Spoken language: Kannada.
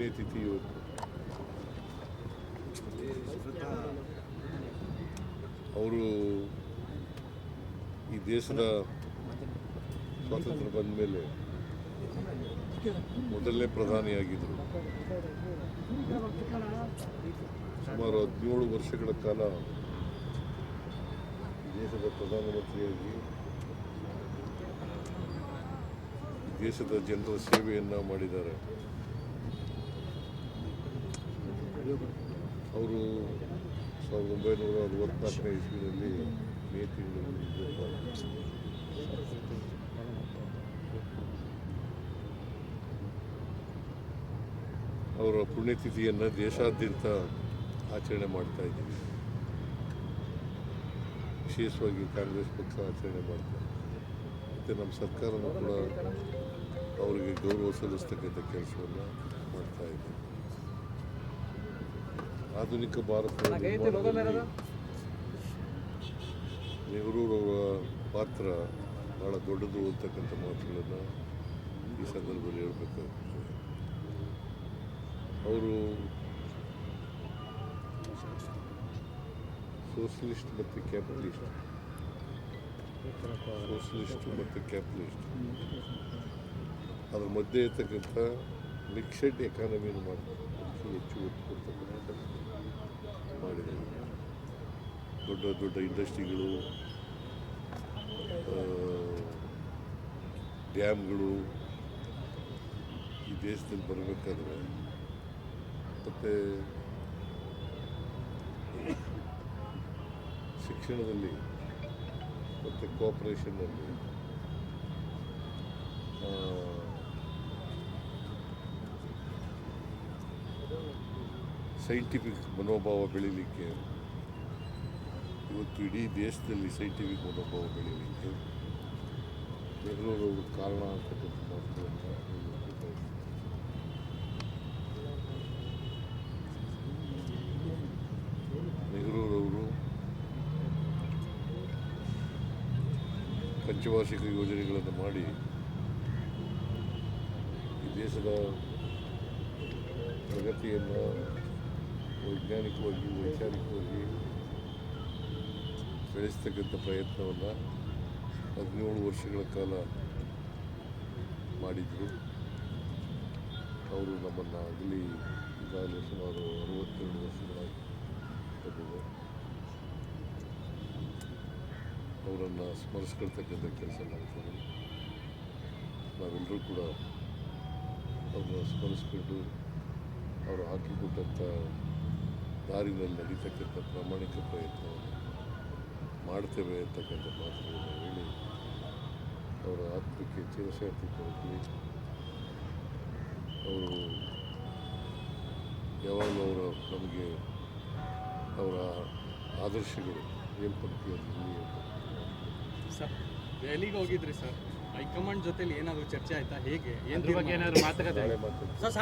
ಪುಣ್ಯತಿಥಿ ಇವತ್ತು. ಅವರು ಈ ದೇಶದ ಸ್ವಾತಂತ್ರ್ಯ ಬಂದ ಮೇಲೆ ಮೊದಲನೇ ಪ್ರಧಾನಿಯಾಗಿದ್ದರು. ಸುಮಾರು 17 ವರ್ಷಗಳ ಕಾಲ ದೇಶದ ಪ್ರಧಾನಮಂತ್ರಿಯಾಗಿ ದೇಶದ ಜನರ ಸೇವೆಯನ್ನು ಮಾಡಿದ್ದಾರೆ. ಅವರು 1964ನೇ ಇಸ್ವಿನಲ್ಲಿ ಮೇ ತಿಂಗಳಲ್ಲಿ ಅವರ ಪುಣ್ಯತಿಥಿಯನ್ನು ದೇಶಾದ್ಯಂತ ಆಚರಣೆ ಮಾಡ್ತಾ ಇದ್ದೀವಿ. ವಿಶೇಷವಾಗಿ ಕಾಂಗ್ರೆಸ್ ಪಕ್ಷ ಆಚರಣೆ ಮಾಡ್ತಾರೆ. ಮತ್ತು ನಮ್ಮ ಸರ್ಕಾರನೂ ಕೂಡ ಅವರಿಗೆ ಗೌರವ ಸಲ್ಲಿಸ್ತಕ್ಕಂಥ ಕೆಲಸವನ್ನು ಮಾಡ್ತಾ ಇದೆ. ಆಧುನಿಕ ಭಾರತದ ನಿರ್ಮಾಣದಲ್ಲಿ ನೆಹರೂರವರ ಪಾತ್ರ ಭಾಳ ದೊಡ್ಡದು ಅಂತಕ್ಕಂಥ ಮಾತುಗಳನ್ನು ಈ ಸಂದರ್ಭದಲ್ಲಿ ಹೇಳಬೇಕಾಗ್ತದೆ. ಅವರು ಸೋಷಲಿಸ್ಟ್ ಮತ್ತು ಕ್ಯಾಪಿಟಲಿಸ್ಟ್ ಅದರ ಮಧ್ಯೆ ಇರ್ತಕ್ಕಂಥ ಮಿಕ್ಸೆಡ್ ಎಕಾನಮಿಯನ್ನು ಮಾಡೋದಕ್ಕೆ ಹೆಚ್ಚು ಒತ್ತು ಕೊಡ್ತಕ್ಕಂಥ ಮಾಡಿದರು. ದೊಡ್ಡ ದೊಡ್ಡ ಇಂಡಸ್ಟ್ರಿಗಳು, ಡ್ಯಾಮ್ಗಳು ಈ ದೇಶದಲ್ಲಿ ಬರಬೇಕಾದ್ರೆ ಮತ್ತು ಶಿಕ್ಷಣದಲ್ಲಿ ಮತ್ತು ಕೋಆಪರೇಷನ್ನಲ್ಲಿ ಸೈಂಟಿಫಿಕ್ ಮನೋಭಾವ ಬೆಳೀಲಿಕ್ಕೆ, ಇವತ್ತು ಇಡೀ ದೇಶದಲ್ಲಿ ಸೈಂಟಿಫಿಕ್ ಮನೋಭಾವ ಬೆಳೀಲಿಕ್ಕೆ ನೆಹರೂರವರು ಕಾರಣ ಅಂತಕ್ಕಂಥ ಮಾತುಗಳನ್ನು ನೆಹರೂರವರು ಪಂಚವಾರ್ಷಿಕ ಯೋಜನೆಗಳನ್ನು ಮಾಡಿ ಈ ದೇಶದ ಪ್ರಗತಿಯನ್ನು ವೈಜ್ಞಾನಿಕವಾಗಿ ವೈಚಾರಿಕವಾಗಿ ಬೆಳೆಸ್ತಕ್ಕಂಥ ಪ್ರಯತ್ನವನ್ನು 17 ವರ್ಷಗಳ ಕಾಲ ಮಾಡಿದರು. ಅವರು ನಮ್ಮನ್ನು ಆಗಲಿ ಈಗಾಗಲೇ ಸುಮಾರು 62 ವರ್ಷಗಳಾಗಿ ಬಂದಿದೆ. ಅವರನ್ನು ಸ್ಮರಿಸ್ಕೊಳ್ತಕ್ಕಂಥ ಕೆಲಸ ಮಾಡ್ತೀವಿ. ನಾವೆಲ್ಲರೂ ಕೂಡ ಅವ್ರನ್ನ ಸ್ಮರಿಸ್ಕೊಂಡು ಅವರು ಹಾಕಿಕೊಟ್ಟಂಥ ದಾರಿನಲ್ಲಿ ನಡೀತಕ್ಕಂಥ ಪ್ರಾಮಾಣಿಕ ಪ್ರಯತ್ನವನ್ನು ಮಾಡ್ತೇವೆ ಅಂತಕ್ಕಂಥ ಮಾತುಗಳನ್ನು ಹೇಳಿ ಅವರ ಆತ್ಮಕ್ಕೆ ಚಿರಶಾಂತಿ ಕೊಡಲಿ. ಅವರು ಯಾವಾಗಲೂ ನಮಗೆ ಅವರ ಆದರ್ಶಗಳು ಮೇಲ್ಪಂಕ್ತಿಯಲ್ಲಿ ಸರ್. ದೆಹಲಿಗೆ ಹೋಗಿದ್ರಿ ಸರ್, ಹೈಕಮಾಂಡ್ ಜೊತೆಲಿ ಏನಾದರೂ ಚರ್ಚೆ ಆಯ್ತಾ? ಹೇಗೆ ಏನಾದರೂ ಮಾತುಕತೆ? ನಾಳೆ ಮಾತಾಡ್ತೀವಿ.